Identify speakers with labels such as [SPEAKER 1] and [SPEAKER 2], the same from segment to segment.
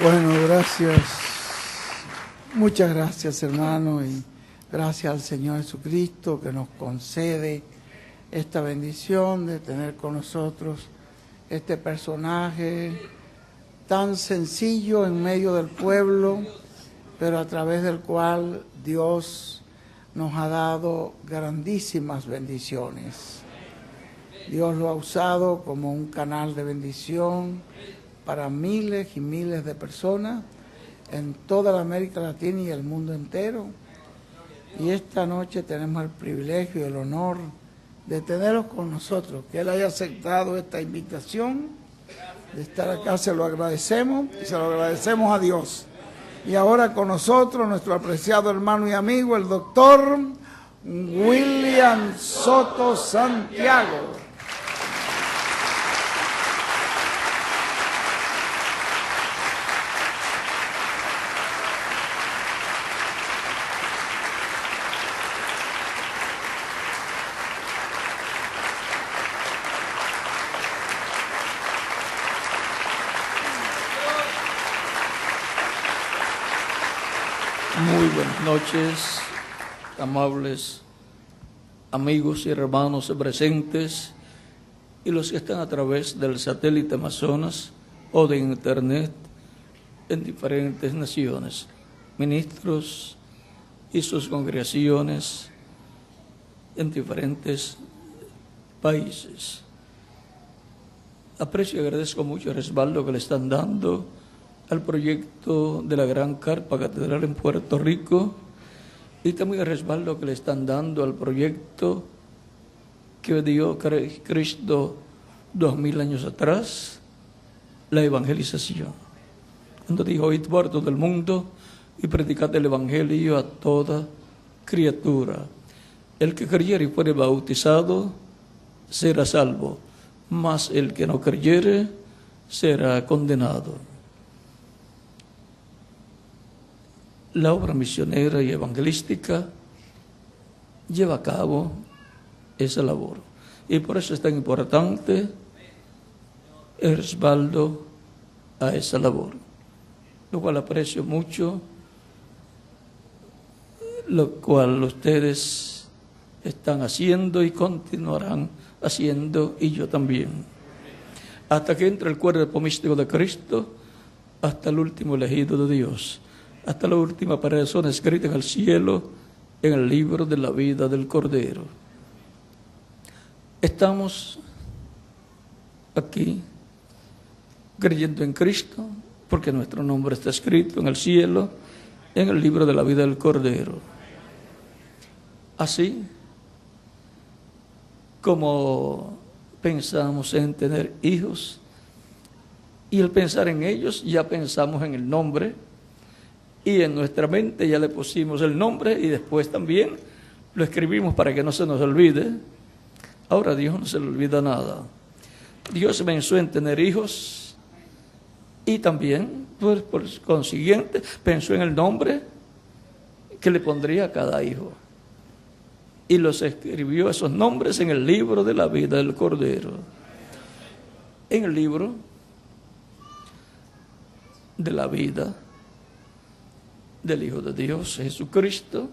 [SPEAKER 1] Bueno, gracias. Muchas gracias, hermano, y gracias al Señor Jesucristo que nos concede esta bendición de tener con nosotros este personaje tan sencillo en medio del pueblo, pero a través del cual Dios nos ha dado grandísimas bendiciones. Dios lo ha usado como un canal de bendición para miles y miles de personas en toda la América Latina y el mundo entero. Y esta noche tenemos el privilegio y el honor de tenerlos con nosotros, que Él haya aceptado esta invitación de estar acá. Se lo agradecemos y se lo agradecemos a Dios. Y ahora con nosotros nuestro apreciado hermano y amigo, el doctor William Soto Santiago.
[SPEAKER 2] Muy buenas noches, amables amigos y hermanos presentes y los que están a través del satélite Amazonas o de Internet en diferentes naciones, ministros y sus congregaciones en diferentes países. Aprecio y agradezco mucho el respaldo que le están dando al proyecto de la Gran Carpa Catedral en Puerto Rico y también el respaldo que le están dando al proyecto que dio Cristo 2000 años atrás, la evangelización. Cuando dijo, id por todo el mundo y predicad el evangelio a toda criatura. El que creyere y fuere bautizado será salvo, mas el que no creyere será condenado. La obra misionera y evangelística lleva a cabo esa labor. Y por eso es tan importante el respaldo a esa labor. Lo cual aprecio mucho, lo cual ustedes están haciendo y continuarán haciendo, y yo también. Hasta que entre el cuerpo místico de Cristo, hasta el último elegido de Dios, hasta la última persona escrita en el cielo, en el libro de la vida del Cordero. Estamos aquí creyendo en Cristo, porque nuestro nombre está escrito en el cielo, en el libro de la vida del Cordero. Así como pensamos en tener hijos, y al pensar en ellos ya pensamos en el nombre, y en nuestra mente ya le pusimos el nombre y después también lo escribimos para que no se nos olvide. Ahora a Dios no se le olvida nada. Dios pensó en tener hijos y también, pues, por consiguiente, pensó en el nombre que le pondría a cada hijo. Y los escribió esos nombres en el libro de la vida del Cordero. En el libro de la vida del Hijo de Dios, Jesucristo,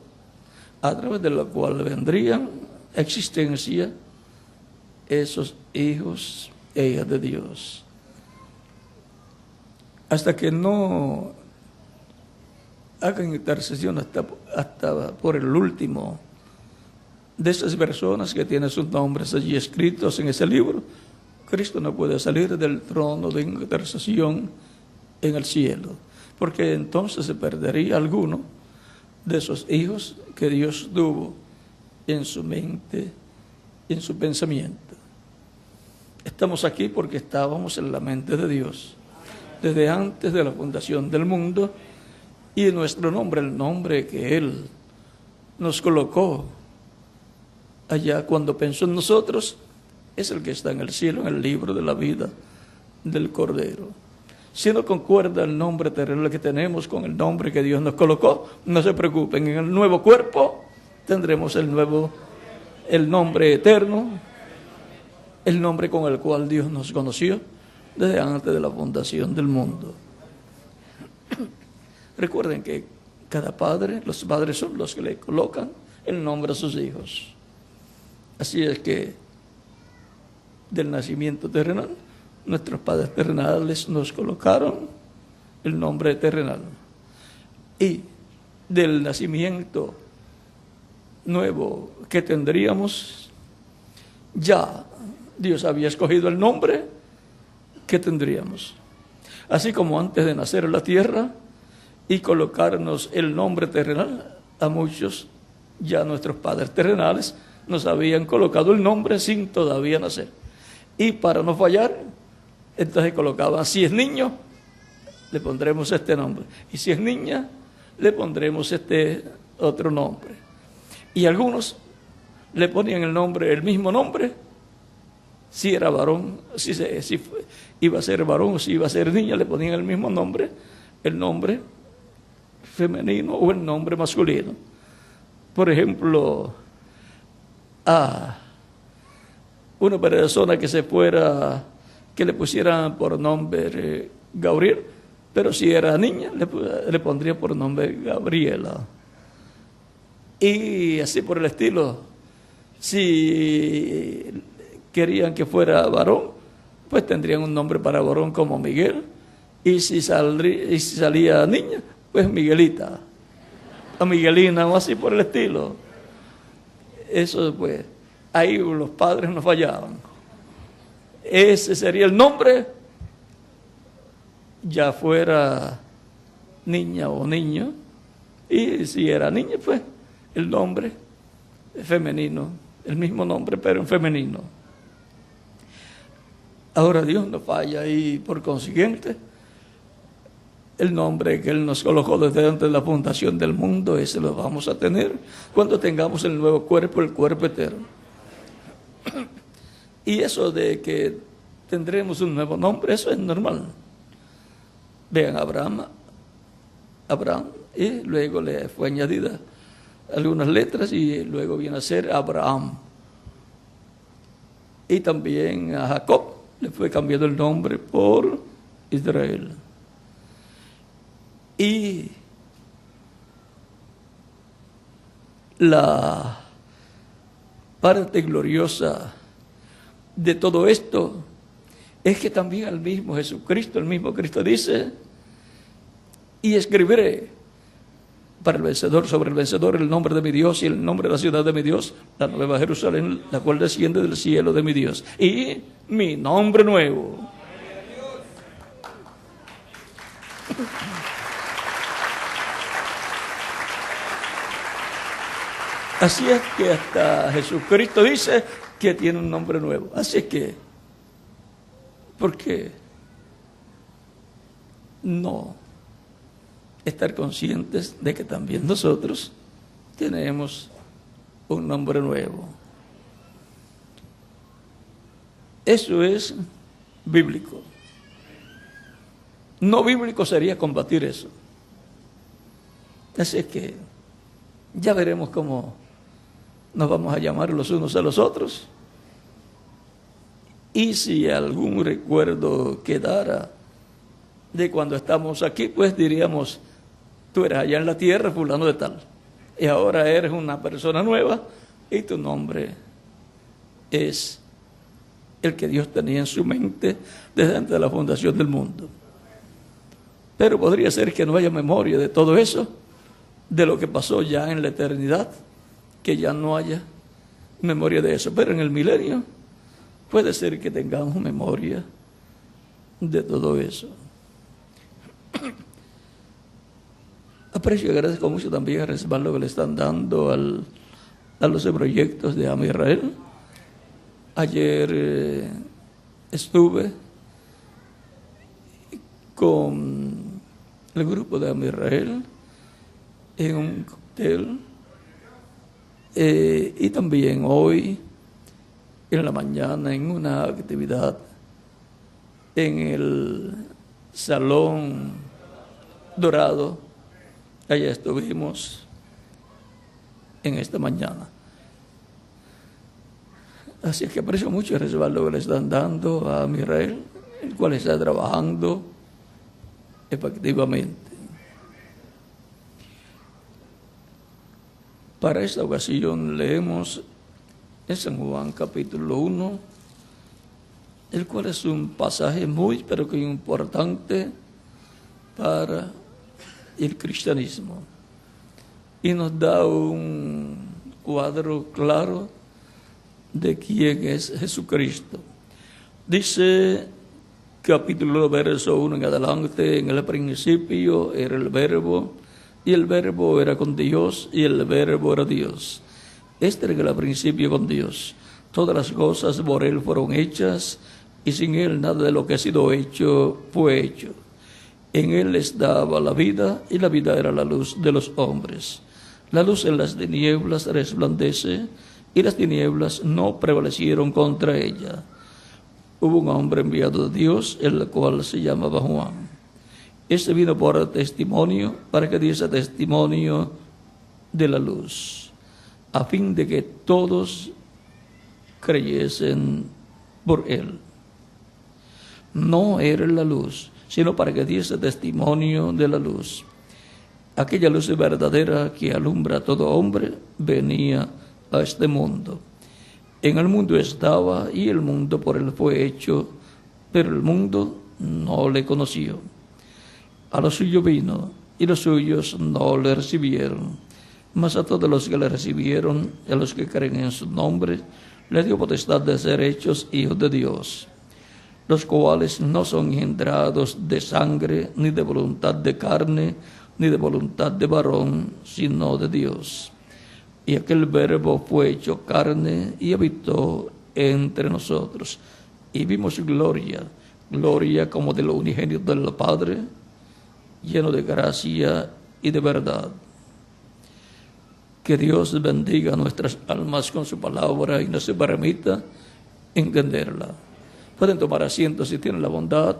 [SPEAKER 2] a través de la cual vendrían a existencia esos hijos e hijas de Dios. Hasta que no hagan intercesión hasta por el último de esas personas que tienen sus nombres allí escritos en ese libro, Cristo no puede salir del trono de intercesión en el cielo, porque entonces se perdería alguno de esos hijos que Dios tuvo en su mente y en su pensamiento. Estamos aquí porque estábamos en la mente de Dios desde antes de la fundación del mundo, y nuestro nombre, el nombre que Él nos colocó allá cuando pensó en nosotros, es el que está en el cielo, en el libro de la vida del Cordero. Si no concuerda el nombre terrenal que tenemos con el nombre que Dios nos colocó, no se preocupen, en el nuevo cuerpo tendremos el nombre eterno, el nombre con el cual Dios nos conoció desde antes de la fundación del mundo. Recuerden que cada padre, los padres son los que le colocan el nombre a sus hijos. Así es que del nacimiento terrenal, nuestros padres terrenales nos colocaron el nombre terrenal. Y del nacimiento nuevo que tendríamos, ya Dios había escogido el nombre que tendríamos. Así como antes de nacer en la tierra y colocarnos el nombre terrenal, a muchos, ya nuestros padres terrenales, nos habían colocado el nombre sin todavía nacer. Y para no fallar, entonces colocaban, si es niño, le pondremos este nombre. Y si es niña, le pondremos este otro nombre. Y algunos le ponían el mismo nombre, si era varón, si iba a ser varón o si iba a ser niña, le ponían el mismo nombre, el nombre femenino o el nombre masculino. Por ejemplo, a una persona que que le pusieran por nombre Gabriel, pero si era niña, le pondría por nombre Gabriela. Y así por el estilo. Si querían que fuera varón, pues tendrían un nombre para varón como Miguel. Y si salía niña, pues Miguelita, o Miguelina, o así por el estilo. Eso pues, ahí los padres no fallaban. Ese sería el nombre, ya fuera niña o niño. Y si era niña, pues el nombre femenino, el mismo nombre, pero en femenino. Ahora Dios no falla y por consiguiente, el nombre que Él nos colocó desde antes de la fundación del mundo, ese lo vamos a tener cuando tengamos el nuevo cuerpo, el cuerpo eterno. Y eso de que tendremos un nuevo nombre, eso es normal. Vean Abraham, y luego le fue añadida algunas letras y luego viene a ser Abraham. Y también a Jacob le fue cambiado el nombre por Israel. Y la parte gloriosa de todo esto es que también el mismo Cristo dice, y escribiré para el vencedor, sobre el vencedor, el nombre de mi Dios y el nombre de la ciudad de mi Dios, la nueva Jerusalén, la cual desciende del cielo de mi Dios, y mi nombre nuevo. Así es que hasta Jesucristo dice que tiene un nombre nuevo. Así es que, ¿por qué no estar conscientes de que también nosotros tenemos un nombre nuevo? Eso es bíblico. No bíblico sería combatir eso. Así es que ya veremos cómo nos vamos a llamar los unos a los otros. Y si algún recuerdo quedara de cuando estamos aquí, pues diríamos, tú eres allá en la tierra fulano de tal, y ahora eres una persona nueva y tu nombre es el que Dios tenía en su mente desde antes de la fundación del mundo. Pero podría ser que no haya memoria de todo eso, de lo que pasó ya en la eternidad, que ya no haya memoria de eso. Pero en el milenio puede ser que tengamos memoria de todo eso. Aprecio y agradezco mucho también el respaldo que le están dando a los proyectos de Ama Israel. Ayer estuve con el grupo de Ama Israel en un cóctel, y también hoy en la mañana en una actividad en el Salón Dorado. Allá estuvimos en esta mañana. Así que aprecio mucho el respaldo que le están dando a Ama Israel, el cual está trabajando efectivamente. Para esta ocasión leemos en San Juan capítulo 1, el cual es un pasaje muy pero que importante para el cristianismo y nos da un cuadro claro de quién es Jesucristo. Dice capítulo verso 1 en adelante: en el principio era el Verbo, y el Verbo era con Dios, y el Verbo era Dios. Este era el principio con Dios. Todas las cosas por Él fueron hechas, y sin Él nada de lo que ha sido hecho fue hecho. En Él estaba la vida, y la vida era la luz de los hombres. La luz en las tinieblas resplandece, y las tinieblas no prevalecieron contra ella. Hubo un hombre enviado de Dios, el cual se llamaba Juan. Este vino por testimonio, para que diese testimonio de la luz, a fin de que todos creyesen por él. No era la luz, sino para que diese testimonio de la luz. Aquella luz verdadera que alumbra a todo hombre venía a este mundo. En el mundo estaba, y el mundo por él fue hecho, pero el mundo no le conoció. A los suyos vino, y los suyos no le recibieron. Mas a todos los que le recibieron, y a los que creen en su nombre, les dio potestad de ser hechos hijos de Dios, los cuales no son engendrados de sangre, ni de voluntad de carne, ni de voluntad de varón, sino de Dios. Y aquel Verbo fue hecho carne y habitó entre nosotros. Y vimos gloria, gloria como de lo unigénito del Padre, lleno de gracia y de verdad. Que Dios bendiga nuestras almas con su palabra y nos permita entenderla. Pueden tomar asiento si tienen la bondad.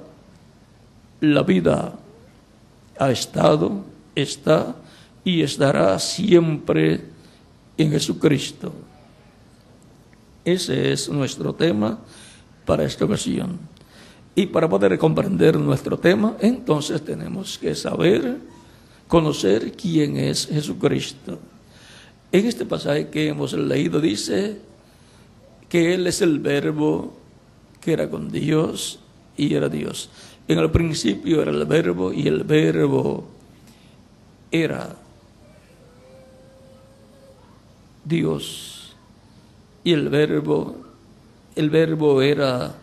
[SPEAKER 2] La vida ha estado, está y estará siempre en Jesucristo. Ese es nuestro tema para esta ocasión. Y para poder comprender nuestro tema, entonces tenemos que saber, conocer quién es Jesucristo. En este pasaje que hemos leído dice que Él es el Verbo que era con Dios y era Dios. En el principio era el Verbo, y el Verbo era Dios, y el verbo era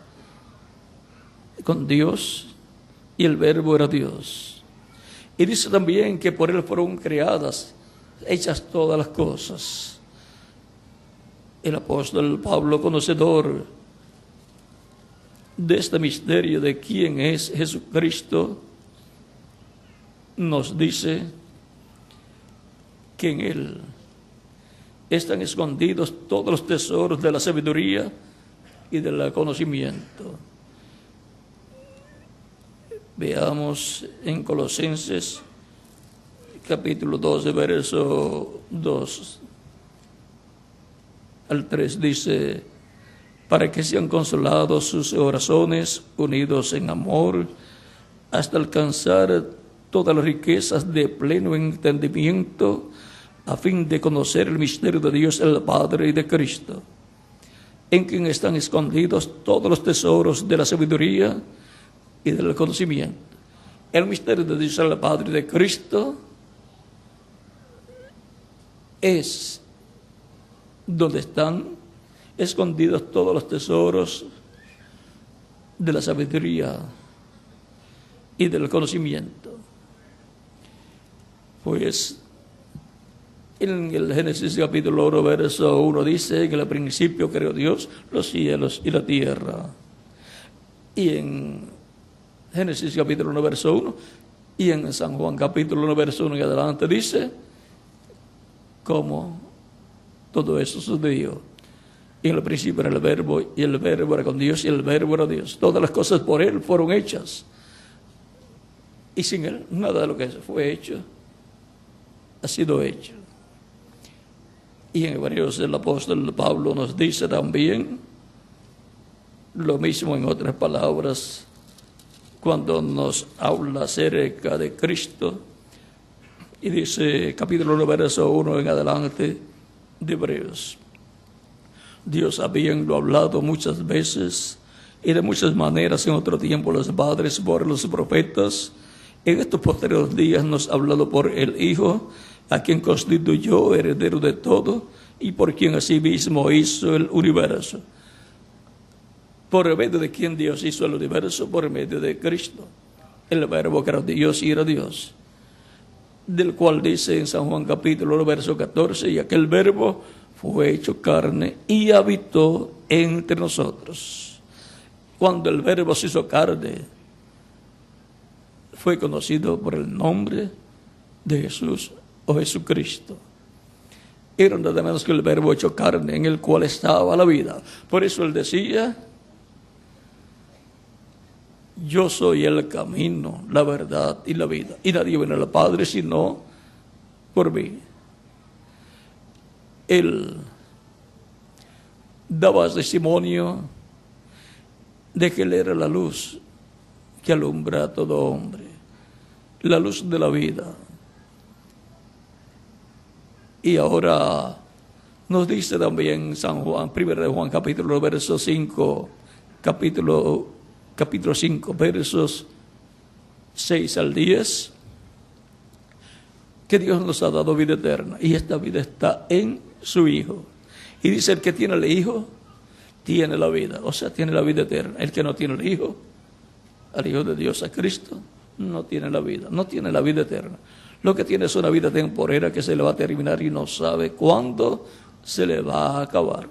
[SPEAKER 2] con Dios, y el Verbo era Dios. Y dice también que por Él fueron creadas, hechas todas las cosas. El apóstol Pablo, conocedor de este misterio de quién es Jesucristo, nos dice que en Él están escondidos todos los tesoros de la sabiduría y del conocimiento. Veamos en Colosenses capítulo 12, verso 2 al 3, dice: para que sean consolados sus corazones, unidos en amor, hasta alcanzar todas las riquezas de pleno entendimiento, a fin de conocer el misterio de Dios el Padre y de Cristo, en quien están escondidos todos los tesoros de la sabiduría y del conocimiento. El misterio de Dios el Padre y de Cristo es donde están escondidos todos los tesoros de la sabiduría y del conocimiento. Pues en el Génesis capítulo 1, verso 1 dice que al principio creó Dios los cielos y la tierra. Y en Génesis capítulo 1, verso 1, y en San Juan capítulo 1, verso 1 y adelante dice cómo todo eso sucedió. Y en el principio era el Verbo, y el Verbo era con Dios, y el Verbo era Dios. Todas las cosas por Él fueron hechas, y sin Él nada de lo que fue hecho ha sido hecho. Y en Hebreos el apóstol Pablo nos dice también lo mismo, en otras palabras, cuando nos habla acerca de Cristo, Y dice, capítulo 1, verso 1 en adelante de Hebreos. Dios habiendo hablado muchas veces y de muchas maneras en otro tiempo los padres por los profetas, en estos posteriores días nos ha hablado por el Hijo, a quien constituyó heredero de todo y por quien asimismo hizo el universo. ¿Por medio de quien Dios hizo el universo? Por medio de Cristo. El verbo que era Dios y era Dios. Del cual dice en San Juan capítulo 1, verso 14, y aquel verbo fue hecho carne y habitó entre nosotros. Cuando el verbo se hizo carne, fue conocido por el nombre de Jesús o Jesucristo. Era nada menos que el verbo hecho carne, en el cual estaba la vida. Por eso él decía, yo soy el camino, la verdad y la vida, y nadie viene al Padre sino por mí. Él daba testimonio de que él era la luz que alumbra a todo hombre, la luz de la vida. Y ahora nos dice también San Juan, 1 de Juan capítulo verso 5, capítulo 5, versos 6 al 10, que Dios nos ha dado vida eterna, y esta vida está en su Hijo. Y dice, el que tiene el Hijo, tiene la vida, o sea, tiene la vida eterna. El que no tiene el Hijo, al Hijo de Dios, a Cristo, no tiene la vida, no tiene la vida eterna. Lo que tiene es una vida temporera que se le va a terminar y no sabe cuándo se le va a acabar.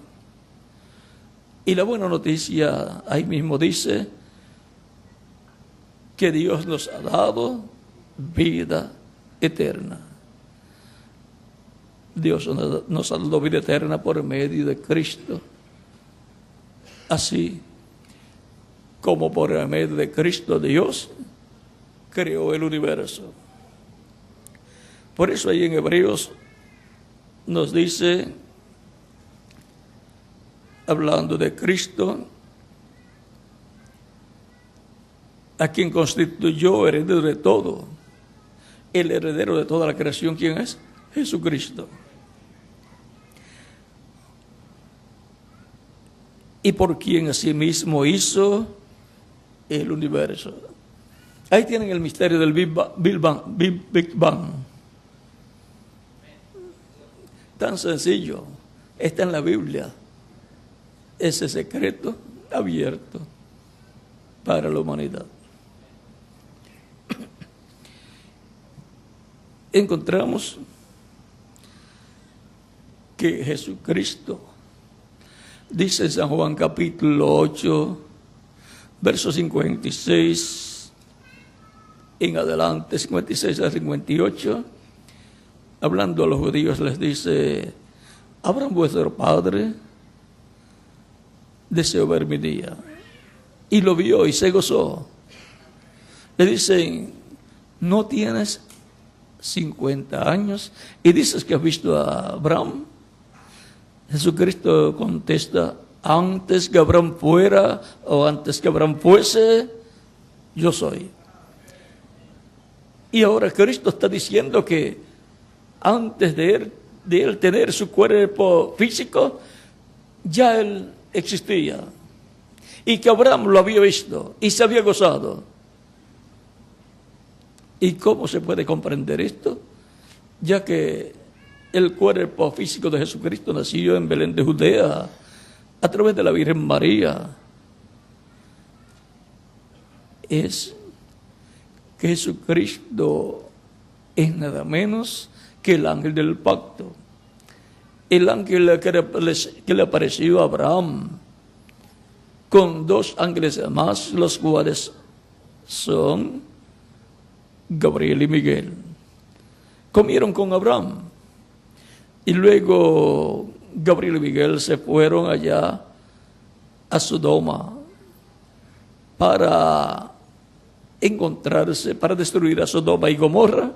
[SPEAKER 2] Y la buena noticia, ahí mismo dice, que Dios nos ha dado vida eterna. Dios nos ha dado vida eterna por medio de Cristo. Así como por medio de Cristo Dios creó el universo. Por eso ahí en Hebreos nos dice, hablando de Cristo, a quien constituyó heredero de todo. El heredero de toda la creación, ¿quién es? Jesucristo. Y por quien asimismo hizo el universo. Ahí tienen el misterio del Big Bang. Tan sencillo. Está en la Biblia. Ese secreto abierto para la humanidad. Encontramos que Jesucristo, dice San Juan capítulo 8, verso 56 en adelante, 56 a 58, hablando a los judíos les dice, Abraham vuestro padre deseó ver mi día, y lo vio y se gozó. Le dicen, ¿no tienes 50 años y dices que has visto a Abraham? Jesucristo contesta, antes que Abraham fuera o antes que Abraham fuese, yo soy. Y ahora Cristo está diciendo que antes de él tener su cuerpo físico, ya él existía. Y que Abraham lo había visto y se había gozado. ¿Y cómo se puede comprender esto? Ya que el cuerpo físico de Jesucristo nació en Belén de Judea a través de la Virgen María. Es que Jesucristo es nada menos que el ángel del pacto. El ángel que le apareció a Abraham con dos ángeles más, los cuales son Gabriel y Miguel. Comieron con Abraham y luego Gabriel y Miguel se fueron allá a Sodoma para encontrarse, para destruir a Sodoma y Gomorra,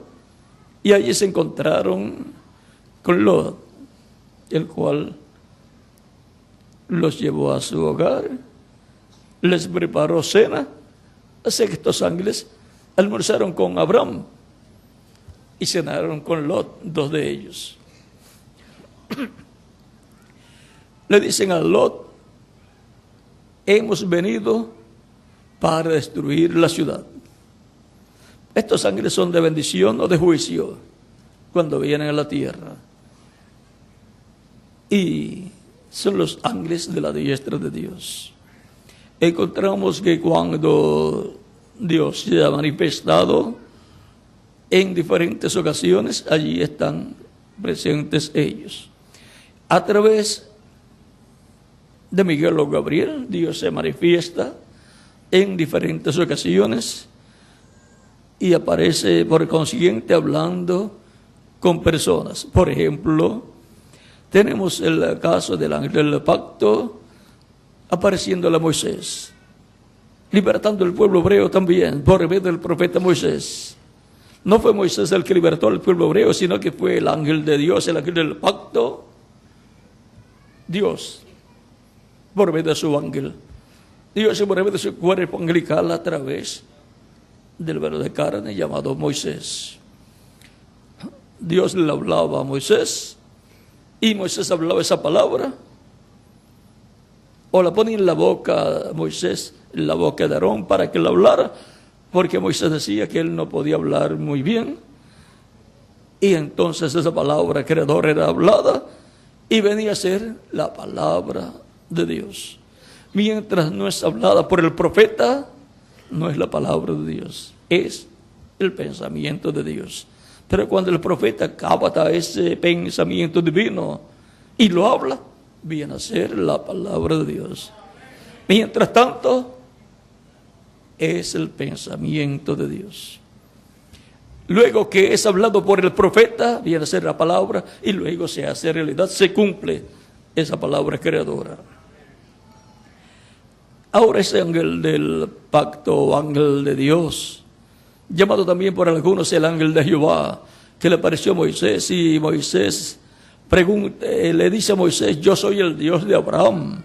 [SPEAKER 2] y allí se encontraron con Lot, el cual los llevó a su hogar, les preparó cena, así que estos ángeles almorzaron con Abraham. y cenaron con Lot, 2 de ellos. Le dicen a Lot: hemos venido para destruir la ciudad. Estos ángeles son de bendición o de juicio cuando vienen a la tierra. Y son los ángeles de la diestra de Dios. Encontramos que cuando Dios se ha manifestado en diferentes ocasiones, allí están presentes ellos. A través de Miguel o Gabriel, Dios se manifiesta en diferentes ocasiones y aparece por consiguiente hablando con personas. Por ejemplo, tenemos el caso del ángel del pacto apareciendo a Moisés, libertando al pueblo hebreo también por medio del profeta Moisés. No fue Moisés el que libertó al pueblo hebreo, sino que fue el ángel de Dios, el ángel del pacto, Dios, por medio de su ángel. Dios por medio de su cuerpo angelical a través del velo de carne llamado Moisés. Dios le hablaba a Moisés y Moisés hablaba esa palabra, o la ponía en la boca a Moisés, en la boca de Aarón para que la hablara, porque Moisés decía que él no podía hablar muy bien, y entonces esa palabra creadora era hablada y venía a ser la palabra de Dios. Mientras no es hablada por el profeta, no es la palabra de Dios, es el pensamiento de Dios. Pero cuando el profeta capta ese pensamiento divino y lo habla, viene a ser la palabra de Dios. Mientras tanto, es el pensamiento de Dios. Luego que es hablado por el profeta, viene a ser la palabra, y luego se hace realidad, se cumple esa palabra creadora. Ahora ese ángel del pacto, ángel de Dios, llamado también por algunos el ángel de Jehová, que le apareció a Moisés, y Moisés le dice a Moisés: yo soy el Dios de Abraham,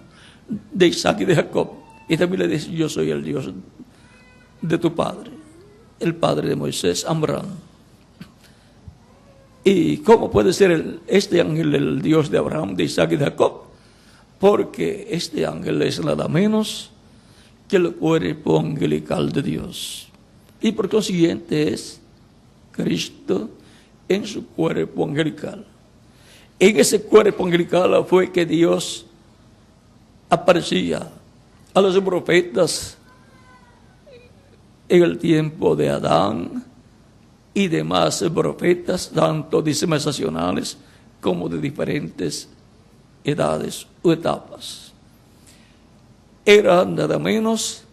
[SPEAKER 2] de Isaac y de Jacob. Y también le dice: yo soy el Dios de tu padre, el padre de Moisés, Abraham. ¿Y cómo puede ser este ángel el Dios de Abraham, de Isaac y de Jacob? Porque este ángel es nada menos que el cuerpo angelical de Dios. Y por consiguiente es Cristo en su cuerpo angelical. En ese cuerpo angelical fue que Dios aparecía a los profetas en el tiempo de Adán y demás profetas, tanto dispensacionales como de diferentes edades o etapas. Era nada menos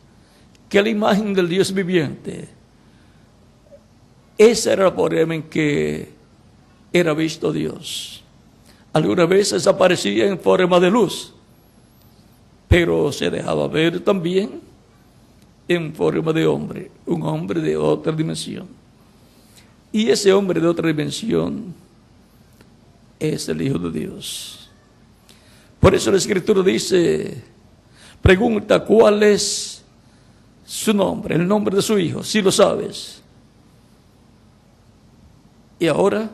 [SPEAKER 2] que la imagen del Dios viviente. Esa era la forma en que era visto Dios. Algunas veces aparecía en forma de luz, pero se dejaba ver también en forma de hombre, un hombre de otra dimensión. Y ese hombre de otra dimensión es el Hijo de Dios. Por eso la Escritura dice, pregunta cuál es su nombre, el nombre de su Hijo, si lo sabes. Y ahora,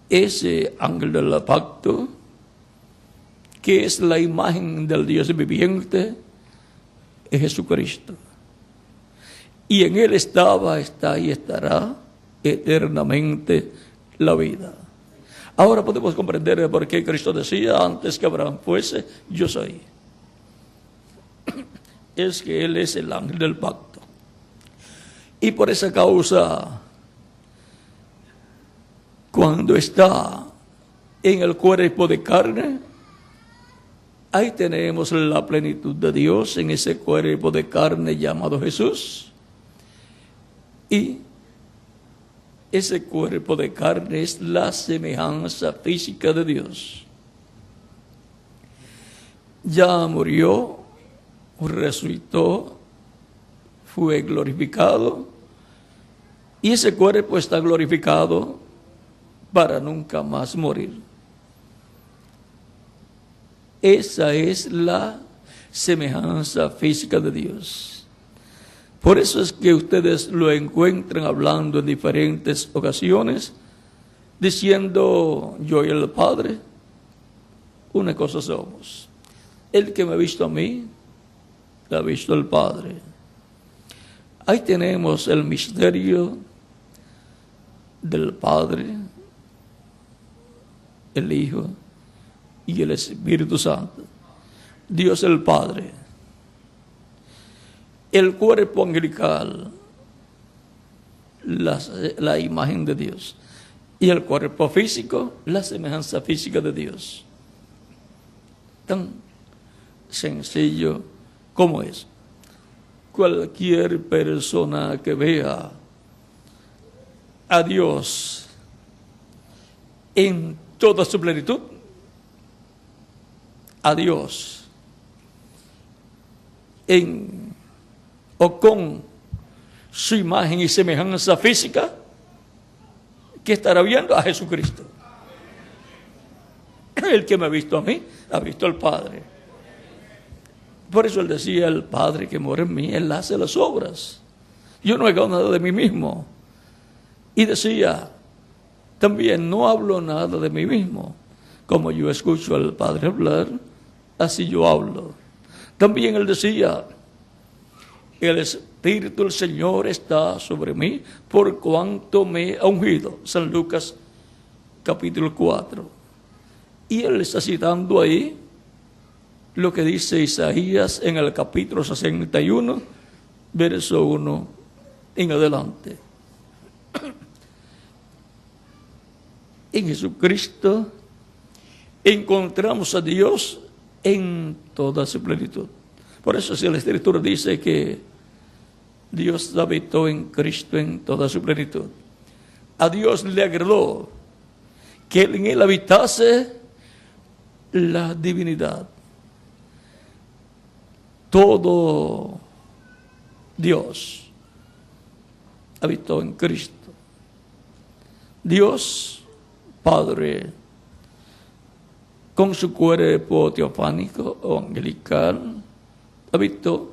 [SPEAKER 2] ese ángel del pacto, que es la imagen del Dios viviente, es Jesucristo. Y en Él estaba, está y estará eternamente la vida. Ahora podemos comprender por qué Cristo decía antes que Abraham fuese, yo soy. Es que Él es el ángel del pacto. Y por esa causa, cuando está en el cuerpo de carne, ahí tenemos la plenitud de Dios en ese cuerpo de carne llamado Jesús. Y ese cuerpo de carne es la semejanza física de Dios. Ya murió, resucitó, fue glorificado, y ese cuerpo está glorificado para nunca más morir. Esa es la semejanza física de Dios. Por eso es que ustedes lo encuentran hablando en diferentes ocasiones, diciendo, yo y el Padre, una cosa somos. El que me ha visto a mí, ha visto al Padre. Ahí tenemos el misterio del Padre, el Hijo y el Espíritu Santo. Dios el Padre, el cuerpo angelical, la imagen de Dios, y el cuerpo físico, la semejanza física de Dios. Tan sencillo como es. Cualquier persona que vea a Dios en toda su plenitud, a Dios en o con su imagen y semejanza física, que estará viendo a Jesucristo. El que me ha visto a mí, ha visto al Padre. Por eso él decía, el Padre que mora en mí, él hace las obras. Yo no hago nada de mí mismo. Y decía, también no hablo nada de mí mismo. Como yo escucho al Padre hablar, así yo hablo. También él decía, el Espíritu del Señor está sobre mí, por cuanto me ha ungido. San Lucas, capítulo 4. Y él está citando ahí lo que dice Isaías en el capítulo 61, verso 1 en adelante. En Jesucristo encontramos a Dios en toda su plenitud. Por eso si la Escritura dice que Dios habitó en Cristo en toda su plenitud. A Dios le agradó que en él habitase la divinidad. Todo Dios habitó en Cristo. Dios Padre, con su cuerpo teofánico o angelical, habitó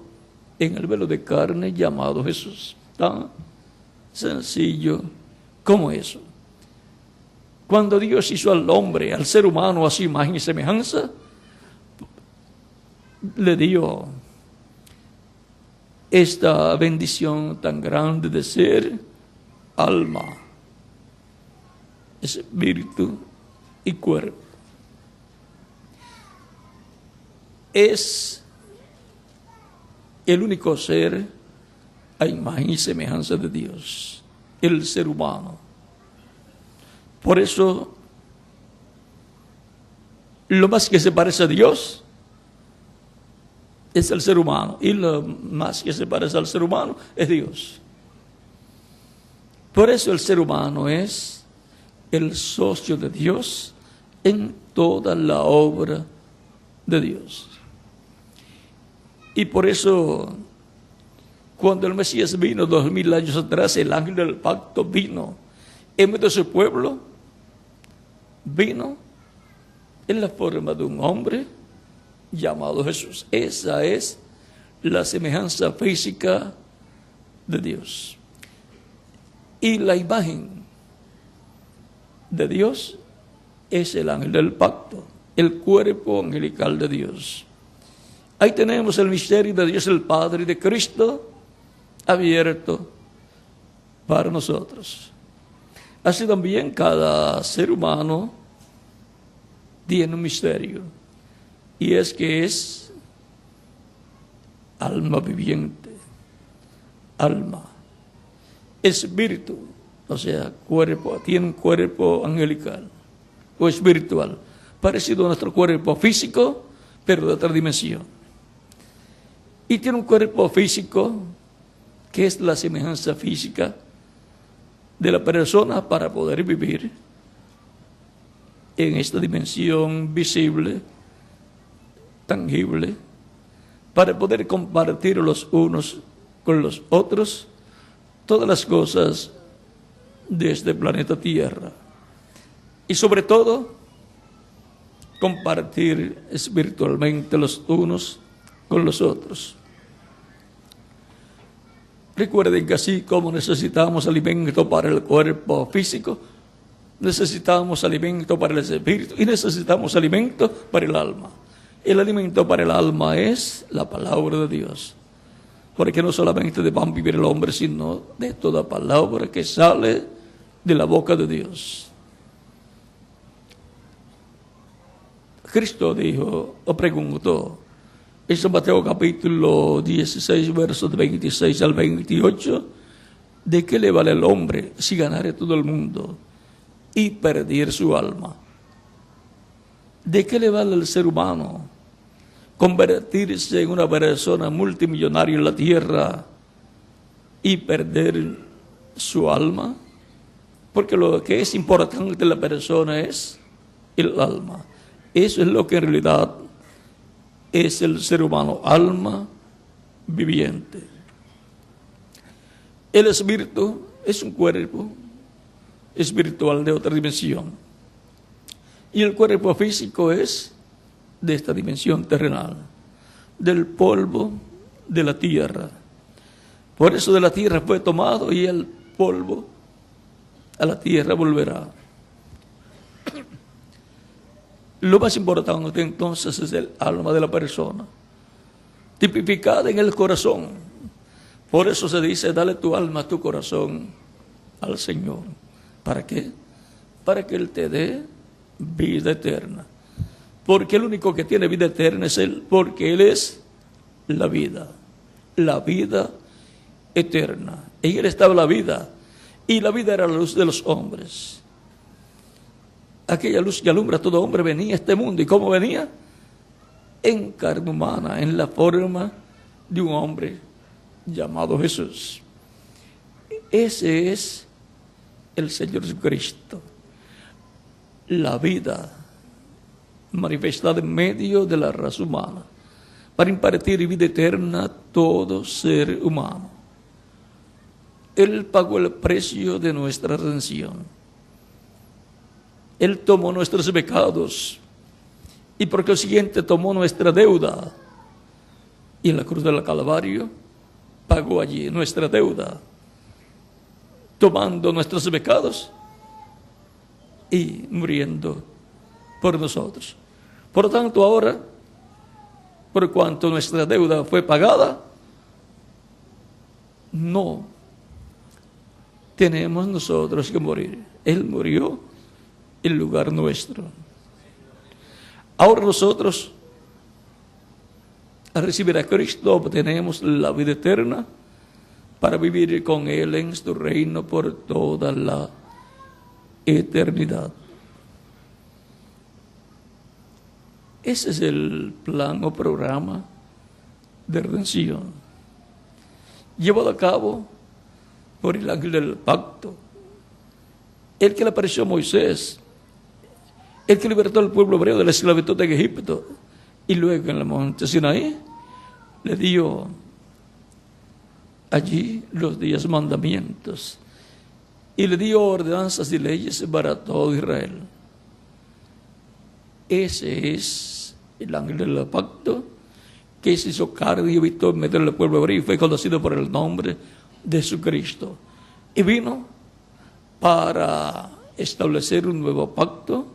[SPEAKER 2] en el velo de carne llamado Jesús. Tan sencillo como eso. Cuando Dios hizo al hombre, al ser humano, a su imagen y semejanza, le dio esta bendición tan grande de ser alma, espíritu y cuerpo. Es el único ser a imagen y semejanza de Dios, el ser humano. Por eso, lo más que se parece a Dios es el ser humano, y lo más que se parece al ser humano es Dios. Por eso el ser humano es el socio de Dios en toda la obra de Dios. Y por eso, cuando el Mesías vino 2000 años atrás, el ángel del pacto vino en medio de su pueblo, vino en la forma de un hombre llamado Jesús. Esa es la semejanza física de Dios. Y la imagen de Dios es el ángel del pacto, el cuerpo angelical de Dios. Ahí tenemos el misterio de Dios el Padre y de Cristo abierto para nosotros. Así también cada ser humano tiene un misterio, y es que es alma viviente, alma, espíritu, o sea, cuerpo, tiene un cuerpo angelical o espiritual, parecido a nuestro cuerpo físico, pero de otra dimensión. Y tiene un cuerpo físico que es la semejanza física de la persona para poder vivir en esta dimensión visible, tangible, para poder compartir los unos con los otros todas las cosas de este planeta Tierra. Y sobre todo, compartir espiritualmente los unos con los otros. Recuerden que así como necesitamos alimento para el cuerpo físico, necesitamos alimento para el espíritu y necesitamos alimento para el alma. El alimento para el alma es la palabra de Dios. Porque no solamente de pan vive el hombre, sino de toda palabra que sale de la boca de Dios. Cristo dijo, o preguntó, en Mateo capítulo 16, versos 26 al 28, ¿de qué le vale al hombre si ganare todo el mundo y perder su alma? ¿De qué le vale al ser humano convertirse en una persona multimillonaria en la tierra y perder su alma? Porque lo que es importante en la persona es el alma. Eso es lo que en realidad es el ser humano, alma viviente. El espíritu es un cuerpo espiritual de otra dimensión. Y el cuerpo físico es de esta dimensión terrenal, del polvo de la tierra. Por eso de la tierra fue tomado y el polvo a la tierra volverá. Lo más importante entonces es el alma de la persona, tipificada en el corazón. Por eso se dice, dale tu alma, tu corazón al Señor. ¿Para qué? Para que Él te dé vida eterna. Porque el único que tiene vida eterna es Él, porque Él es la vida eterna. En Él estaba la vida, y la vida era la luz de los hombres. Aquella luz que alumbra a todo hombre venía a este mundo. ¿Y cómo venía? En carne humana, en la forma de un hombre llamado Jesús. Ese es el Señor Jesucristo. La vida manifestada en medio de la raza humana para impartir vida eterna a todo ser humano. Él pagó el precio de nuestra redención. Él tomó nuestros pecados y por consiguiente tomó nuestra deuda. Y en la cruz del Calvario pagó allí nuestra deuda, tomando nuestros pecados y muriendo por nosotros. Por lo tanto, ahora, por cuanto nuestra deuda fue pagada, no tenemos nosotros que morir. Él murió en lugar nuestro. Ahora nosotros, al recibir a Cristo, obtenemos la vida eterna para vivir con Él en su reino por toda la eternidad. Ese es el plan o programa de redención, llevado a cabo por el ángel del pacto, el que le apareció a Moisés, el que libertó al pueblo hebreo de la esclavitud en Egipto, y luego en el monte Sinaí le dio allí los 10 mandamientos y le dio ordenanzas y leyes para todo Israel. Ese es el ángel del pacto que se hizo carne y habitó en medio del pueblo hebreo y fue conocido por el nombre de Jesucristo. Y vino para establecer un nuevo pacto,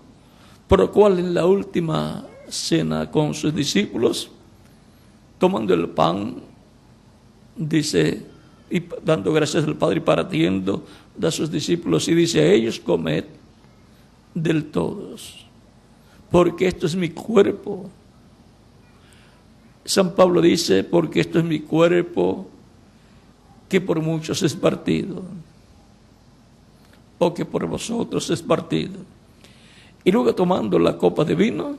[SPEAKER 2] por lo cual en la última cena con sus discípulos, tomando el pan, dice, y dando gracias al Padre y partiendo, da a sus discípulos y dice a ellos, comed del todos, porque esto es mi cuerpo. San Pablo dice, porque esto es mi cuerpo, que por muchos es partido, o que por vosotros es partido. Y luego tomando la copa de vino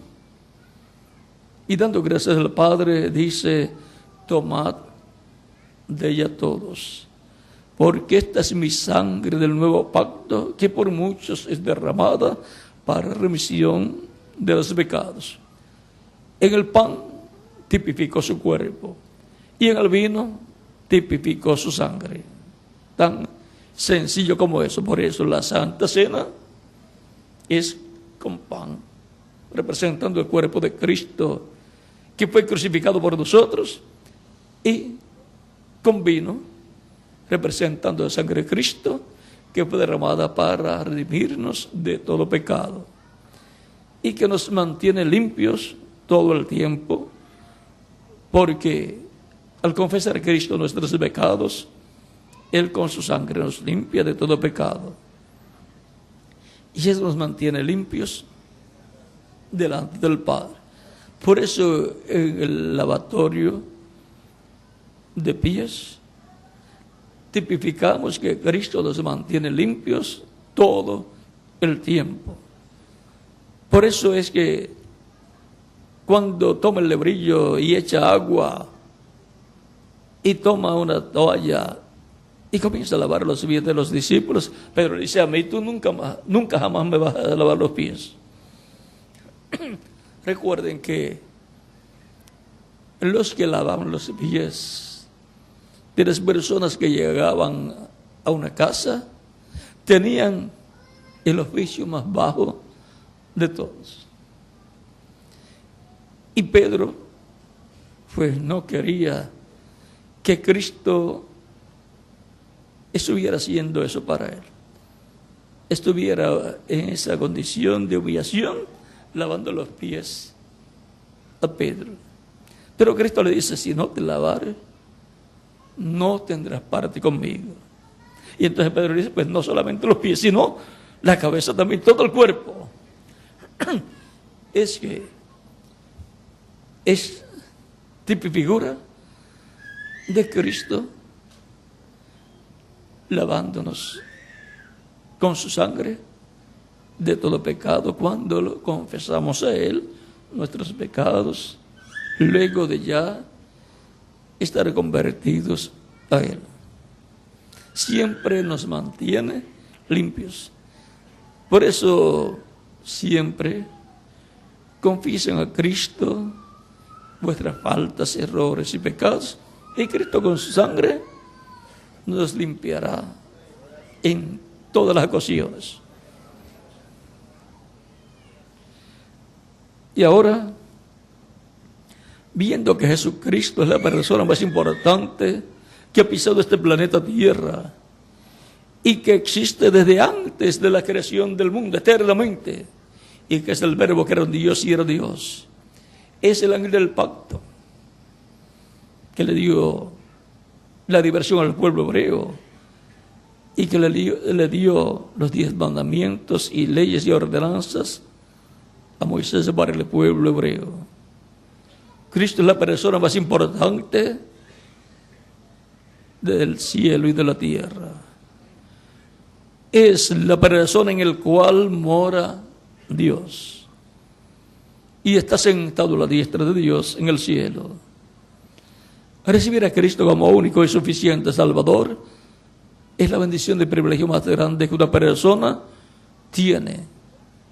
[SPEAKER 2] y dando gracias al Padre, dice, tomad de ella todos, porque esta es mi sangre del nuevo pacto, que por muchos es derramada para remisión de los pecados. En el pan tipificó su cuerpo y en el vino tipificó su sangre. Tan sencillo como eso. Por eso la Santa Cena es con pan, representando el cuerpo de Cristo, que fue crucificado por nosotros, y con vino, representando la sangre de Cristo, que fue derramada para redimirnos de todo pecado y que nos mantiene limpios todo el tiempo, porque al confesar a Cristo nuestros pecados, Él con su sangre nos limpia de todo pecado. Y eso nos mantiene limpios delante del Padre. Por eso en el lavatorio de pies tipificamos que Cristo nos mantiene limpios todo el tiempo. Por eso es que cuando toma el lebrillo y echa agua y toma una toalla y comienza a lavar los pies de los discípulos, Pedro dice: a mí tú nunca jamás me vas a lavar los pies. Recuerden que los que lavaban los pies de las personas que llegaban a una casa tenían el oficio más bajo de todos. Y Pedro pues no quería que Cristo estuviera haciendo eso para él, estuviera en esa condición de humillación lavando los pies a Pedro. Pero Cristo le dice: si no te lavares, no tendrás parte conmigo. Y entonces Pedro dice: pues no solamente los pies, sino la cabeza también, todo el cuerpo. Es que es figura de Cristo lavándonos con su sangre de todo pecado cuando lo confesamos a Él nuestros pecados, luego de ya estar convertidos a Él. Siempre nos mantiene limpios. Por eso siempre confiesen a Cristo vuestras faltas, errores y pecados, y Cristo con su sangre nos limpiará en todas las ocasiones. Y ahora, viendo que Jesucristo es la persona más importante que ha pisado este planeta Tierra y que existe desde antes de la creación del mundo eternamente, y que es el Verbo que era un Dios y era Dios, es el ángel del pacto que le dio la diversión al pueblo hebreo y que le dio los 10 mandamientos y leyes y ordenanzas a Moisés para el pueblo hebreo. Cristo es la persona más importante del cielo y de la tierra. Es la persona en la cual mora Dios y está sentado a la diestra de Dios en el cielo. Recibir a Cristo como único y suficiente Salvador es la bendición de privilegio más grande que una persona tiene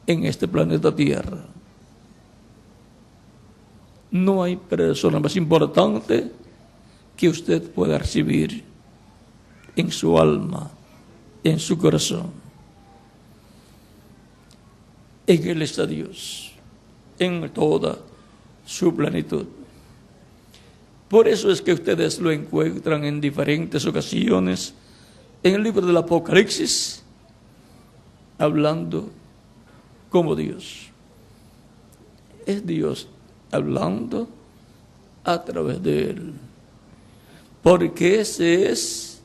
[SPEAKER 2] en este planeta Tierra. No hay persona más importante que usted pueda recibir en su alma, en su corazón. En Él está Dios, en toda su plenitud. Por eso es que ustedes lo encuentran en diferentes ocasiones en el libro del Apocalipsis, hablando como Dios. Es Dios hablando a través de Él. Porque ese es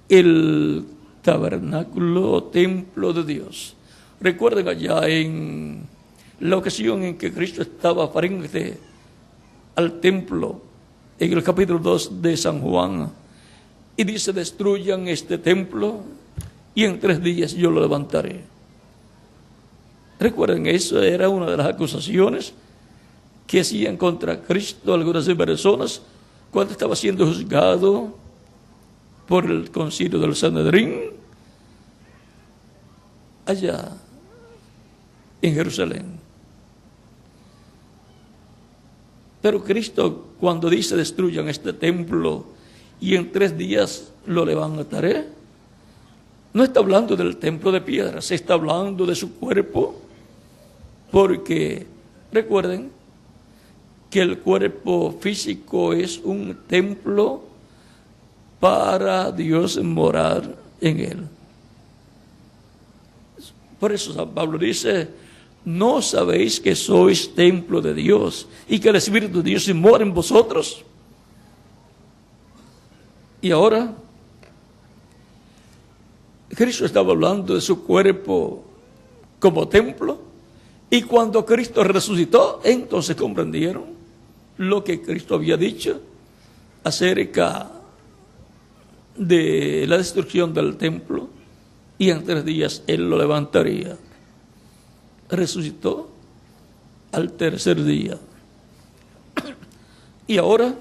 [SPEAKER 2] el tabernáculo o templo de Dios. Recuerden allá en la ocasión en que Cristo estaba frente al templo, en el capítulo 2 de San Juan, y dice: destruyan este templo y en 3 días yo lo levantaré. Recuerden, eso era una de las acusaciones que hacían contra Cristo algunas personas cuando estaba siendo juzgado por el concilio del Sanedrín allá en Jerusalén. Pero Cristo, cuando dice destruyan este templo y en 3 días lo levantaré, no está hablando del templo de piedra, se está hablando de su cuerpo, porque recuerden que el cuerpo físico es un templo para Dios morar en él. Por eso San Pablo dice: ¿no sabéis que sois templo de Dios y que el Espíritu de Dios mora en vosotros? Y ahora, Cristo estaba hablando de su cuerpo como templo, y cuando Cristo resucitó, entonces comprendieron lo que Cristo había dicho acerca de la destrucción del templo, y en 3 días Él lo levantaría. Resucitó al 3er día. Y ahora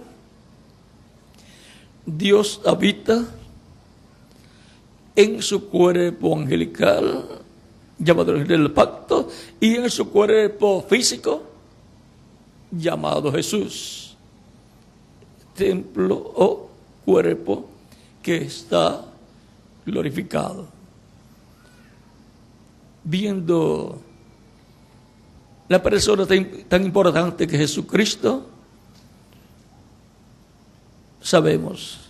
[SPEAKER 2] Dios habita en su cuerpo angelical, llamado el pacto, y en su cuerpo físico, llamado Jesús. Templo o cuerpo que está glorificado. Viendo la persona tan importante que Jesucristo, sabemos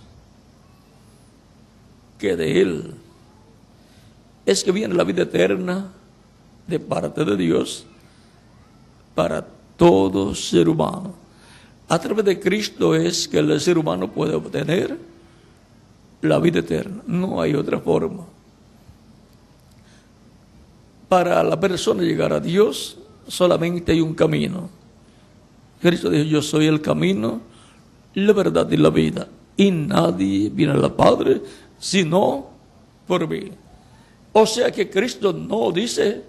[SPEAKER 2] que de Él es que viene la vida eterna de parte de Dios para todo ser humano. A través de Cristo es que el ser humano puede obtener la vida eterna. No hay otra forma. Para la persona llegar a Dios, solamente hay un camino. Cristo dijo: yo soy el camino, la verdad y la vida, y nadie viene al Padre sino por mí. O sea que Cristo no dice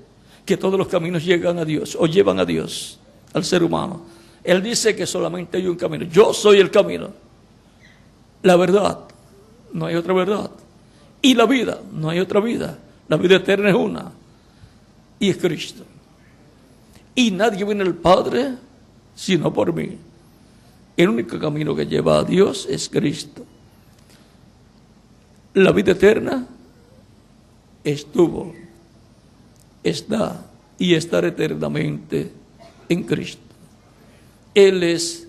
[SPEAKER 2] que todos los caminos llegan a Dios o llevan a Dios al ser humano. Él dice que solamente hay un camino. Yo soy el camino, la verdad, no hay otra verdad, y la vida, no hay otra vida. La vida eterna es una, y es Cristo. Y nadie viene al Padre sino por mí. El único camino que lleva a Dios es Cristo. La vida eterna estuvo, está y estará eternamente en Cristo. Él es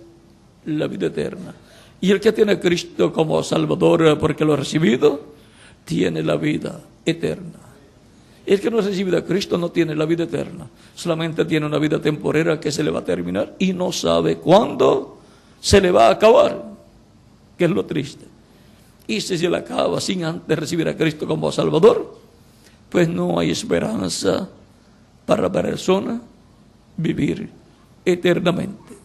[SPEAKER 2] la vida eterna. Y el que tiene a Cristo como Salvador porque lo ha recibido, tiene la vida eterna. El que no ha recibido a Cristo no tiene la vida eterna. Solamente tiene una vida temporera que se le va a terminar y no sabe cuándo se le va a acabar, que es lo triste. Y si se le acaba sin antes recibir a Cristo como Salvador, pues no hay esperanza para la persona vivir eternamente.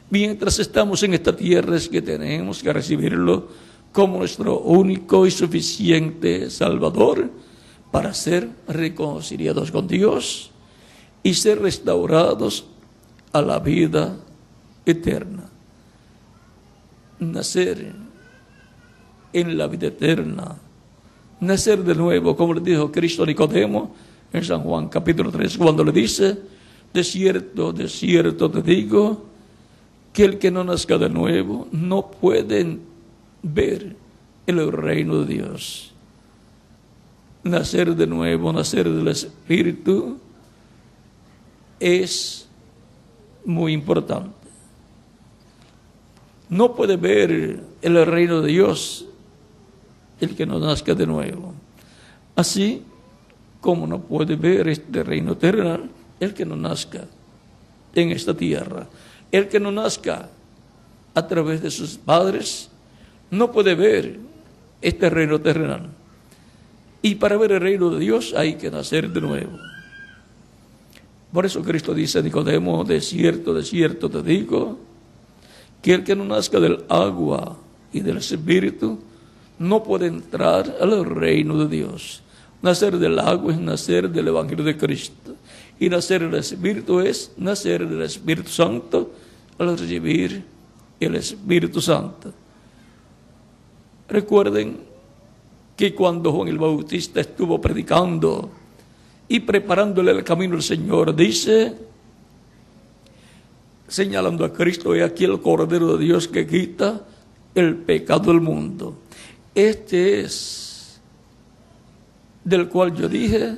[SPEAKER 2] Mientras estamos en esta tierra es que tenemos que recibirlo como nuestro único y suficiente Salvador para ser reconciliados con Dios y ser restaurados a la vida eterna. Nacer en la vida eterna, nacer de nuevo, como le dijo Cristo a Nicodemo en San Juan capítulo 3, cuando le dice: de cierto te digo, que el que no nazca de nuevo no puede ver el reino de Dios. Nacer de nuevo, nacer del Espíritu, es muy importante. No puede ver el reino de Dios el que no nazca de nuevo. Así como no puede ver este reino terrenal el que no nazca en esta tierra. El que no nazca a través de sus padres no puede ver este reino terrenal. Y para ver el reino de Dios hay que nacer de nuevo. Por eso Cristo dice a Nicodemo: de cierto te digo, que el que no nazca del agua y del Espíritu no puede entrar al reino de Dios. Nacer del agua es nacer del Evangelio de Cristo. Y nacer del Espíritu es nacer del Espíritu Santo al recibir el Espíritu Santo. Recuerden que cuando Juan el Bautista estuvo predicando y preparándole el camino al Señor, dice, señalando a Cristo: he aquí el Cordero de Dios que quita el pecado del mundo. Este es del cual yo dije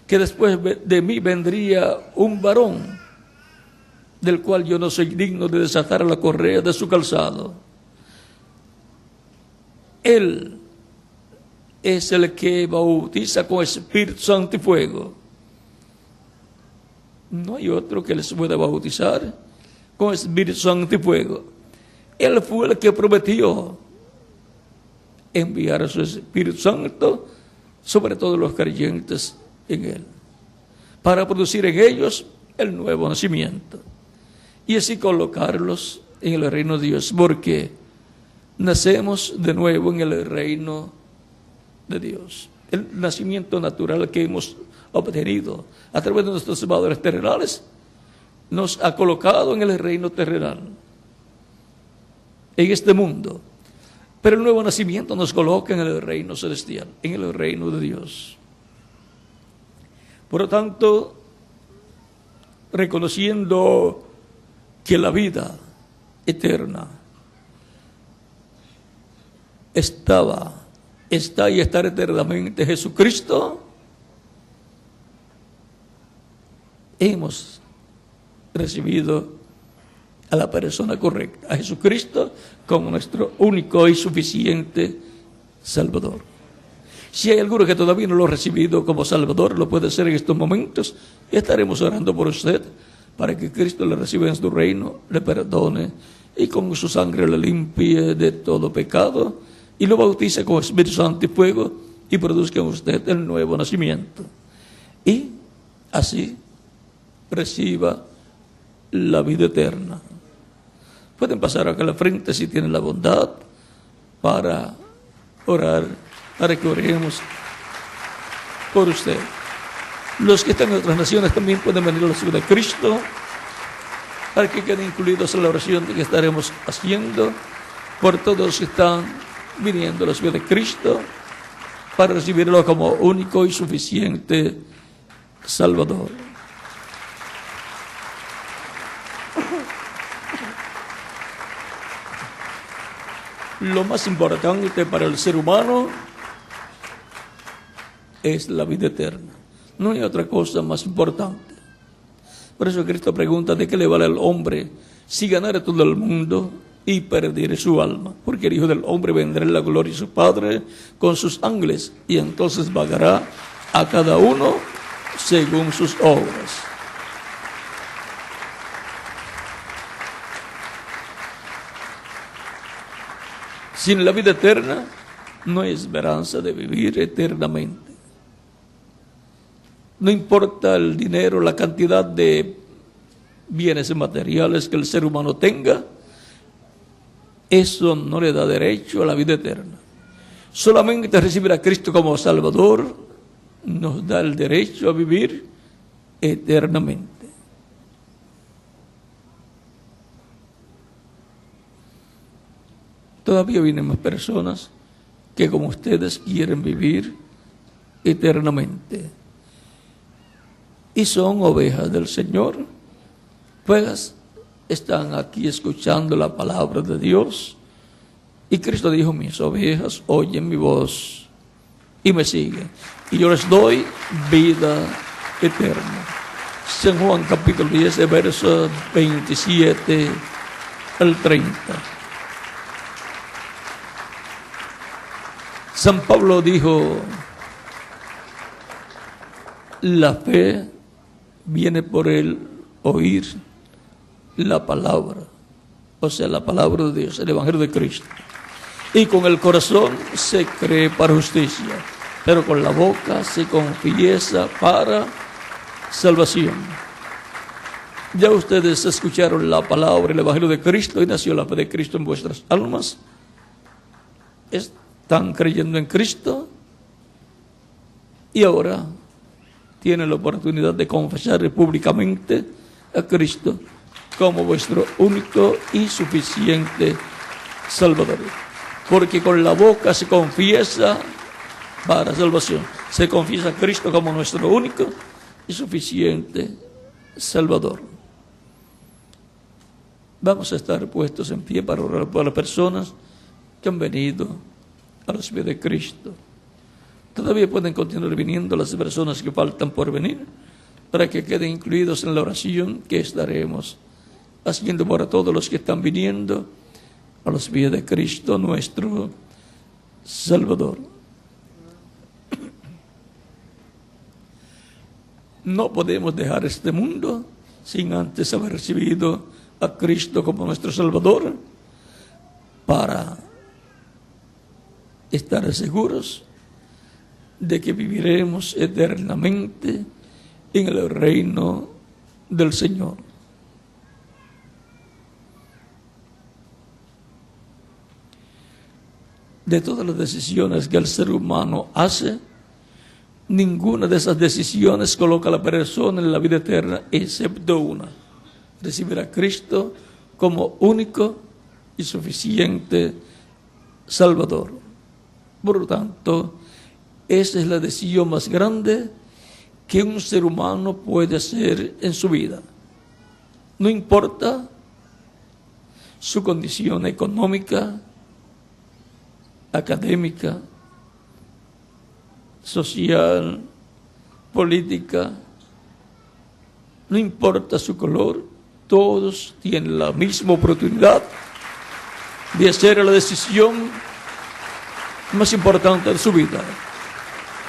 [SPEAKER 2] que después de mí vendría un varón, del cual yo no soy digno de desatar la correa de su calzado. Él es el que bautiza con Espíritu Santo y fuego. No hay otro que les pueda bautizar con Espíritu Santo y fuego. Él fue el que prometió enviar a su Espíritu Santo sobre todos los creyentes en Él, para producir en ellos el nuevo nacimiento y así colocarlos en el reino de Dios, porque nacemos de nuevo en el reino de Dios. El nacimiento natural que hemos obtenido a través de nuestros padres terrenales nos ha colocado en el reino terrenal, en este mundo. Pero el nuevo nacimiento nos coloca en el reino celestial, en el reino de Dios. Por lo tanto, reconociendo que la vida eterna está y estará eternamente en Jesucristo, hemos recibido a la persona correcta, a Jesucristo como nuestro único y suficiente Salvador. Si hay alguno que todavía no lo ha recibido como Salvador, lo puede hacer en estos momentos, y estaremos orando por usted para que Cristo le reciba en su reino, le perdone y con su sangre le limpie de todo pecado y lo bautice con Espíritu Santo y fuego y produzca en usted el nuevo nacimiento. Y así reciba la vida eterna. Pueden pasar acá a la frente si tienen la bondad para orar, para que oremos por usted. Los que están en otras naciones también pueden venir a la ciudad de Cristo para que queden incluidos en la oración que estaremos haciendo por todos los que están viniendo a la ciudad de Cristo para recibirlo como único y suficiente Salvador. Lo más importante para el ser humano es la vida eterna. No hay otra cosa más importante. Por eso Cristo pregunta: ¿de qué le vale al hombre si ganara todo el mundo y perdiere su alma? Porque el Hijo del Hombre vendrá en la gloria de su Padre con sus ángeles y entonces pagará a cada uno según sus obras. Sin la vida eterna no hay esperanza de vivir eternamente. No importa el dinero, la cantidad de bienes materiales que el ser humano tenga, eso no le da derecho a la vida eterna. Solamente recibir a Cristo como Salvador nos da el derecho a vivir eternamente. Todavía vienen más personas que como ustedes quieren vivir eternamente. Y son ovejas del Señor, pues están aquí escuchando la palabra de Dios. Y Cristo dijo: mis ovejas oyen mi voz y me siguen, y yo les doy vida eterna. San Juan capítulo 10, versos 27 al 30. San Pablo dijo: la fe viene por el oír la palabra, o sea, la palabra de Dios, el Evangelio de Cristo. Y con el corazón se cree para justicia, pero con la boca se confiesa para salvación. Ya ustedes escucharon la palabra, el Evangelio de Cristo, y nació la fe de Cristo en vuestras almas. Están creyendo en Cristo y ahora tienen la oportunidad de confesar públicamente a Cristo como vuestro único y suficiente Salvador. Porque con la boca se confiesa para salvación. Se confiesa a Cristo como nuestro único y suficiente Salvador. Vamos a estar puestos en pie para orar por las personas que han venido a los pies de Cristo. Todavía pueden continuar viniendo las personas que faltan por venir, para que queden incluidos en la oración que estaremos haciendo para todos los que están viniendo a los pies de Cristo, nuestro Salvador. No podemos dejar este mundo sin antes haber recibido a Cristo como nuestro Salvador, para estar seguros de que viviremos eternamente en el reino del Señor. De todas las decisiones que el ser humano hace, ninguna de esas decisiones coloca a la persona en la vida eterna, excepto una: recibir a Cristo como único y suficiente Salvador. Por lo tanto, esa es la decisión más grande que un ser humano puede hacer en su vida. No importa su condición económica, académica, social, política, no importa su color, todos tienen la misma oportunidad de hacer la decisión más importante de su vida: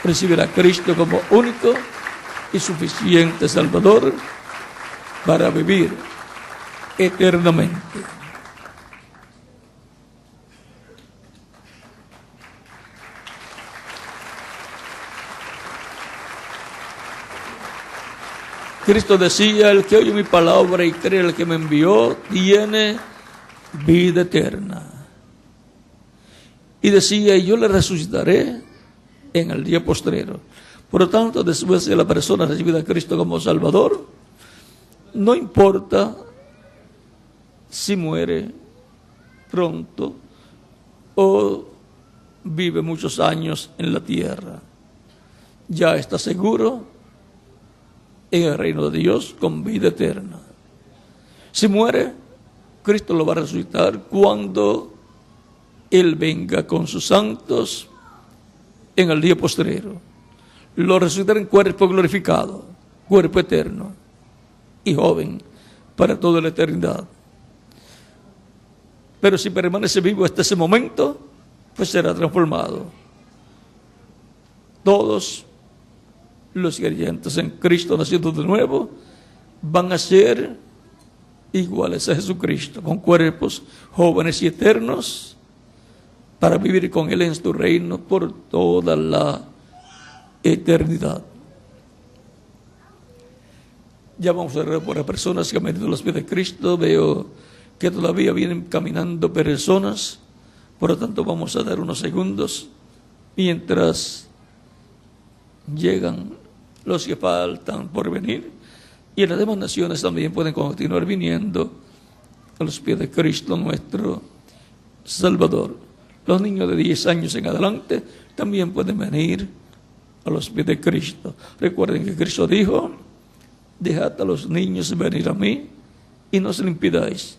[SPEAKER 2] recibir a Cristo como único y suficiente Salvador para vivir eternamente. Cristo decía: el que oye mi palabra y cree el que me envió tiene vida eterna. Y decía: y yo le resucitaré en el día postrero. Por lo tanto, después de la persona recibida a Cristo como Salvador, no importa si muere pronto o vive muchos años en la tierra, ya está seguro en el reino de Dios con vida eterna. Si muere, Cristo lo va a resucitar cuando Él venga con sus santos en el día postrero. Lo resucitará en cuerpo glorificado, cuerpo eterno y joven para toda la eternidad. Pero si permanece vivo hasta ese momento, pues será transformado. Todos los creyentes en Cristo nacidos de nuevo van a ser iguales a Jesucristo, con cuerpos jóvenes y eternos, para vivir con Él en su reino por toda la eternidad. Ya vamos a ver por las personas que han venido a los pies de Cristo. Veo que todavía vienen caminando personas, por lo tanto vamos a dar unos segundos mientras llegan los que faltan por venir, y en las demás naciones también pueden continuar viniendo a los pies de Cristo nuestro Salvador. Los niños de 10 años en adelante también pueden venir a los pies de Cristo. Recuerden que Cristo dijo: dejad a los niños venir a mí y no se lo impidáis,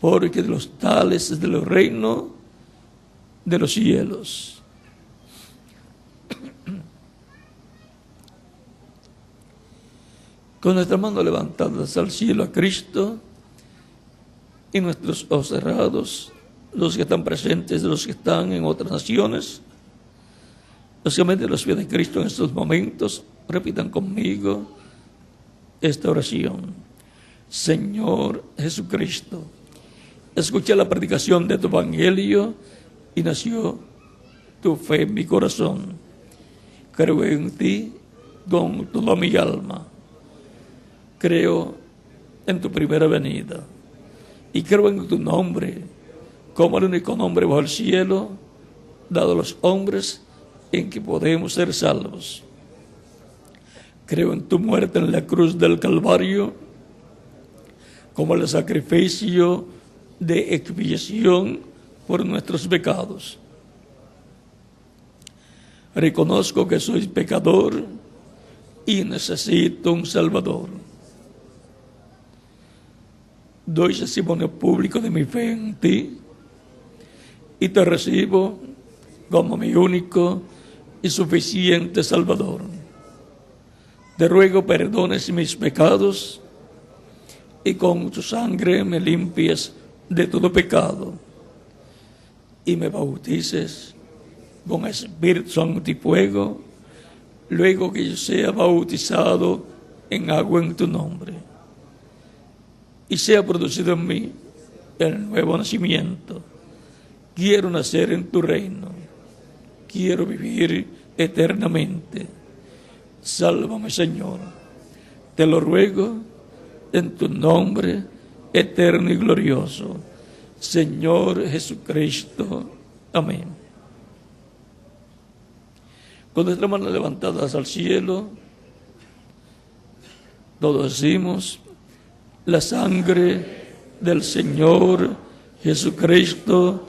[SPEAKER 2] porque de los tales es del reino de los cielos. Con nuestras manos levantadas al cielo a Cristo y nuestros ojos cerrados, los que están presentes, los que están en otras naciones, básicamente los pies de Cristo en estos momentos, repitan conmigo esta oración: Señor Jesucristo, escuché la predicación de tu evangelio y nació tu fe en mi corazón. Creo en ti con toda mi alma. Creo en tu primera venida y creo en tu nombre como el único nombre bajo el cielo dado a los hombres en que podemos ser salvos. Creo en tu muerte en la cruz del Calvario como el sacrificio de expiación por nuestros pecados. Reconozco que soy pecador y necesito un Salvador. Doy testimonio público de mi fe en ti y te recibo como mi único y suficiente Salvador. Te ruego perdones mis pecados y con tu sangre me limpies de todo pecado y me bautices con Espíritu Santo y fuego, luego que yo sea bautizado en agua en tu nombre, y sea producido en mí el nuevo nacimiento. Quiero nacer en tu reino, quiero vivir eternamente. Sálvame, Señor, te lo ruego en tu nombre eterno y glorioso, Señor Jesucristo. Amén. Con nuestras manos levantadas al cielo, todos decimos: la sangre del Señor Jesucristo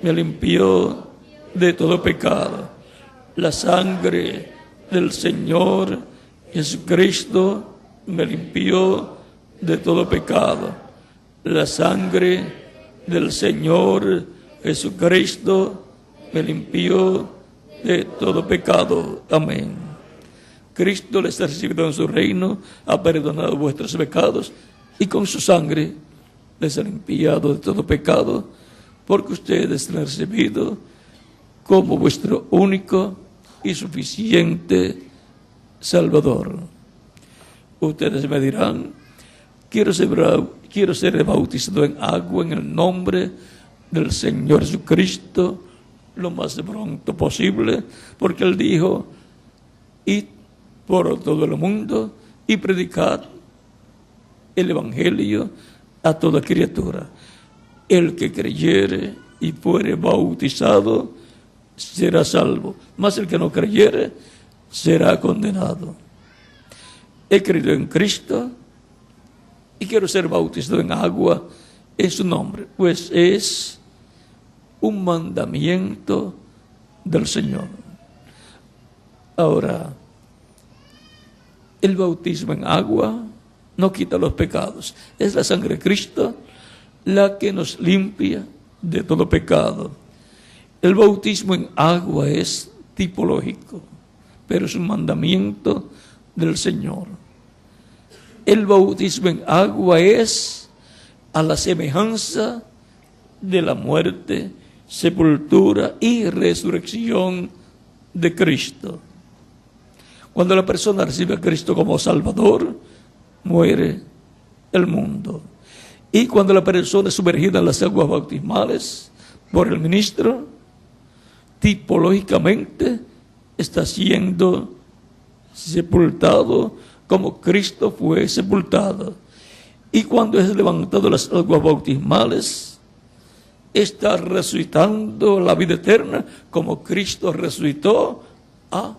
[SPEAKER 2] me limpió de todo pecado. La sangre del Señor Jesucristo me limpió de todo pecado. La sangre del Señor Jesucristo me limpió de todo pecado. Amén. Cristo les ha recibido en su reino, ha perdonado vuestros pecados y con su sangre les ha limpiado de todo pecado, porque ustedes le han recibido como vuestro único y suficiente Salvador. Ustedes me dirán: quiero ser bautizado en agua en el nombre del Señor Jesucristo lo más pronto posible, porque Él dijo: id por todo el mundo y predicad el Evangelio a toda criatura. El que creyere y fuere bautizado será salvo, mas el que no creyere será condenado. He creído en Cristo y quiero ser bautizado en agua en su nombre, pues es un mandamiento del Señor. Ahora, el bautismo en agua no quita los pecados. Es la sangre de Cristo la que nos limpia de todo pecado. El bautismo en agua es tipológico, pero es un mandamiento del Señor. El bautismo en agua es a la semejanza de la muerte, sepultura y resurrección de Cristo. Cuando la persona recibe a Cristo como Salvador, muere el mundo. Y cuando la persona es sumergida en las aguas bautismales por el ministro, tipológicamente está siendo sepultado como Cristo fue sepultado. Y cuando es levantado de las aguas bautismales, está resucitando la vida eterna como Cristo resucitó a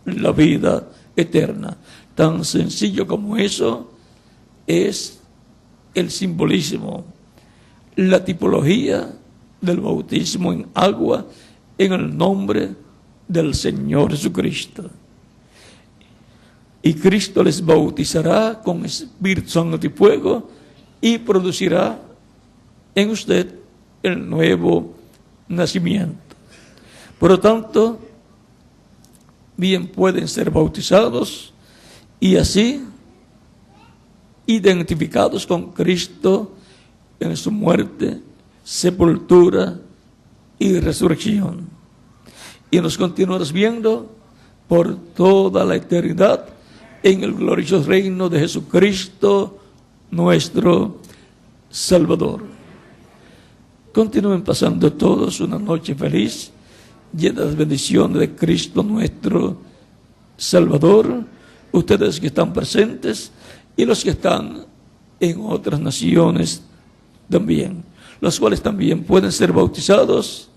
[SPEAKER 2] la vida eterna. Tan sencillo como eso es el simbolismo, la tipología del bautismo en agua en el nombre del Señor Jesucristo. Y Cristo les bautizará con Espíritu Santo y fuego y producirá en usted el nuevo nacimiento. Por lo tanto, bien pueden ser bautizados y así identificados con Cristo en su muerte, sepultura y resurrección. Y nos continuamos viendo por toda la eternidad en el glorioso reino de Jesucristo, nuestro Salvador. Continúen pasando todos una noche feliz, llena de las bendiciones de Cristo, nuestro Salvador. Ustedes que están presentes y los que están en otras naciones también, los cuales también pueden ser bautizados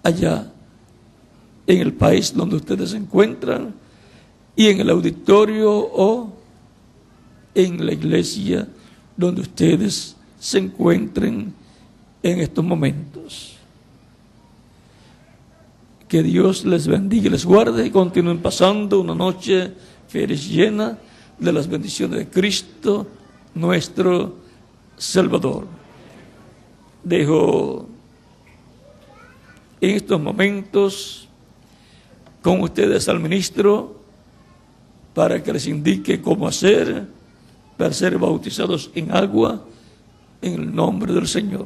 [SPEAKER 2] allá en el país donde ustedes se encuentran y en el auditorio o en la iglesia donde ustedes se encuentren en estos momentos. Que Dios les bendiga y les guarde y continúen pasando una noche feliz, llena de las bendiciones de Cristo, nuestro Salvador. Dejo en estos momentos con ustedes al ministro para que les indique cómo hacer para ser bautizados en agua en el nombre del Señor.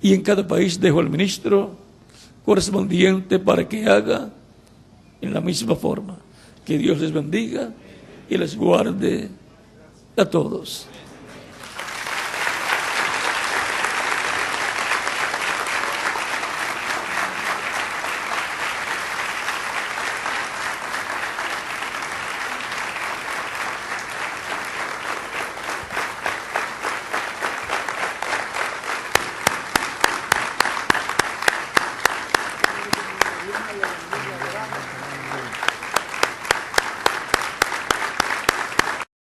[SPEAKER 2] Y en cada país dejo al ministro correspondiente para que haga en la misma forma. Que Dios les bendiga y les guarde a todos.